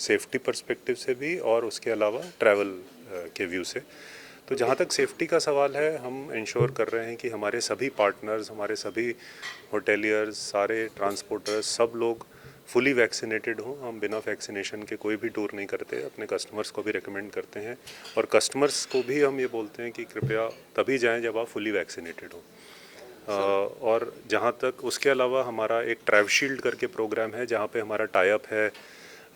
Safety perspective से भी और उसके अलावा ट्रैवल के व्यू से। तो जहाँ तक सेफ्टी का सवाल है, हम इंश्योर कर रहे हैं कि हमारे सभी पार्टनर्स, हमारे सभी होटेलियर्स, सारे ट्रांसपोर्टर्स, सब लोग फुली वैक्सीनेटेड हों। हम बिना वैक्सीनेशन के कोई भी टूर नहीं करते, अपने कस्टमर्स को भी रिकमेंड करते हैं और कस्टमर्स को भी हम ये बोलते हैं कि कृपया तभी जाएं जब आप फुली वैक्सीनेटेड हो। और जहाँ तक उसके अलावा हमारा एक ट्रैवल शील्ड करके प्रोग्राम है, जहाँ पे हमारा टाई अप है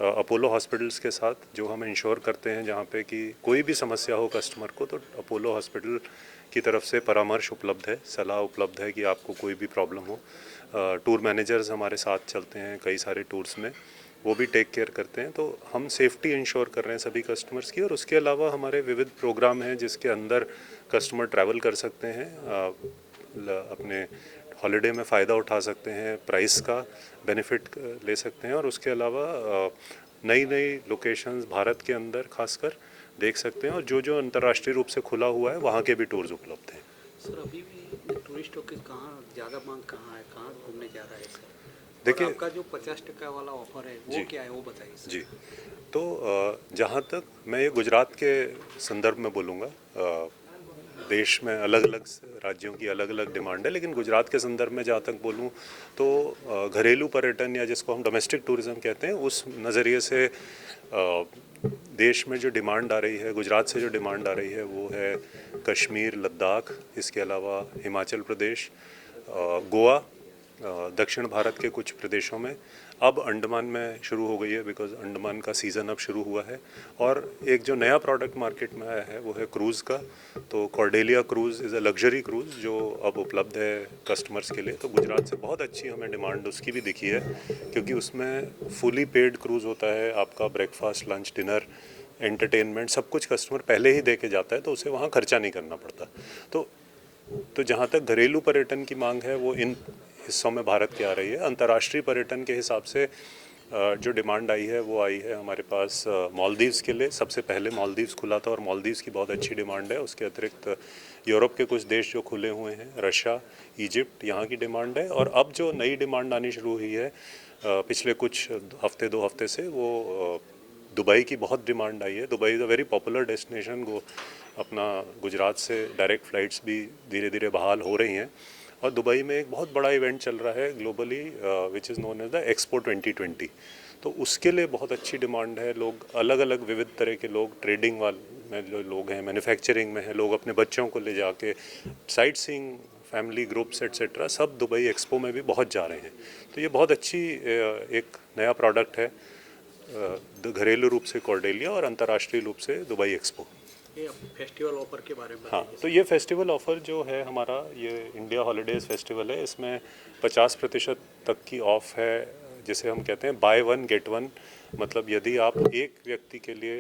अपोलो हॉस्पिटल्स के साथ, जो हम इंश्योर करते हैं जहाँ पे कि कोई भी समस्या हो कस्टमर को तो अपोलो हॉस्पिटल की तरफ से परामर्श उपलब्ध है, सलाह उपलब्ध है कि आपको कोई भी प्रॉब्लम हो। टूर मैनेजर्स हमारे साथ चलते हैं कई सारे टूर्स में, वो भी टेक केयर करते हैं। तो हम सेफ्टी इंश्योर कर रहे हैं सभी कस्टमर्स की। और उसके अलावा हमारे विविध प्रोग्राम हैं जिसके अंदर कस्टमर ट्रैवल कर सकते हैं, अपने हॉलिडे में फ़ायदा उठा सकते हैं, प्राइस का बेनिफिट ले सकते हैं और उसके अलावा नई नई लोकेशंस भारत के अंदर खासकर देख सकते हैं और जो जो अंतर्राष्ट्रीय रूप से खुला हुआ है वहाँ के भी टूर्स उपलब्ध हैं। सर अभी भी टूरिस्टों की कहाँ ज़्यादा मांग कहाँ है, कहाँ घूमने जा रहा है सर? देखिए, आपका जो 50% वाला ऑफर है वो क्या है, वो बताइए सर। जी, तो जहाँ तक मैं ये गुजरात के संदर्भ में बोलूँगा, देश में अलग अलग राज्यों की अलग अलग डिमांड है, लेकिन गुजरात के संदर्भ में जहाँ तक बोलूँ तो घरेलू पर्यटन या जिसको हम डोमेस्टिक टूरिज़्म कहते हैं, उस नज़रिए से देश में जो डिमांड आ रही है, गुजरात से जो डिमांड आ रही है वो है कश्मीर, लद्दाख, इसके अलावा हिमाचल प्रदेश, गोवा, दक्षिण भारत के कुछ प्रदेशों में, अब अंडमान में शुरू हो गई है बिकॉज अंडमान का सीज़न अब शुरू हुआ है। और एक जो नया प्रोडक्ट मार्केट में आया है वो है क्रूज़ का। तो Cordelia cruise is a luxury cruise जो अब उपलब्ध है कस्टमर्स के लिए। तो गुजरात से बहुत अच्छी हमें डिमांड उसकी भी दिखी है, क्योंकि उसमें फुली पेड क्रूज़ होता है, आपका ब्रेकफास्ट, लंच, डिनर, एंटरटेनमेंट सब कुछ कस्टमर पहले ही दे के जाता है, तो उसे वहाँ खर्चा नहीं करना पड़ता। तो जहाँ तक घरेलू पर्यटन की मांग है वो इन हिस्सों में भारत की आ रही है। अंतर्राष्ट्रीय पर्यटन के हिसाब से जो डिमांड आई है वो आई है हमारे पास मालदीव्स के लिए। सबसे पहले मालदीव्स खुला था और मालदीव्स की बहुत अच्छी डिमांड है। उसके अतिरिक्त यूरोप के कुछ देश जो खुले हुए हैं, रशिया, इजिप्ट, यहाँ की डिमांड है। और अब जो नई डिमांड आनी शुरू हुई है पिछले कुछ हफ्ते 2 हफ्ते से, वो दुबई की बहुत डिमांड आई है। Dubai is a very popular destination. अपना गुजरात से डायरेक्ट फ़्लाइट्स भी धीरे धीरे बहाल हो रही हैं और दुबई में एक बहुत बड़ा इवेंट चल रहा है globally which is known as the expo 2020। तो उसके लिए बहुत अच्छी डिमांड है। लोग अलग अलग विविध तरह के लोग, ट्रेडिंग वाले में जो लोग हैं, मैन्युफैक्चरिंग में हैं, लोग अपने बच्चों को ले जाके sight seeing, family groups etcetera, सब दुबई एक्सपो में भी बहुत जा रहे हैं। तो ये बहुत अच्छी एक नया प्रोडक्ट है, घरेलू रूप से कॉर्डेलिया और अंतर्राष्ट्रीय रूप से दुबई एक्सपो। ये फेस्टिवल ऑफर के बारे में हाँ, तो ये फेस्टिवल ऑफ़र जो है हमारा, ये इंडिया हॉलीडेज़ फेस्टिवल है। इसमें 50% तक की ऑफ़ है, जिसे हम कहते हैं बाय वन गेट वन। मतलब यदि आप एक व्यक्ति के लिए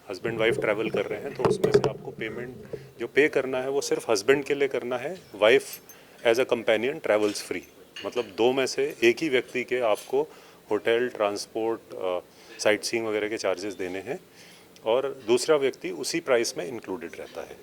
हस्बैंड वाइफ ट्रैवल कर रहे हैं तो उसमें से आपको पेमेंट जो पे करना है वो सिर्फ हस्बैंड के लिए करना है, wife as a companion travels free. मतलब 2 में से एक ही व्यक्ति के आपको होटल, ट्रांसपोर्ट, साइट सीइंग वगैरह के चार्जेस देने हैं और दूसरा व्यक्ति उसी प्राइस में इंक्लूडेड रहता है।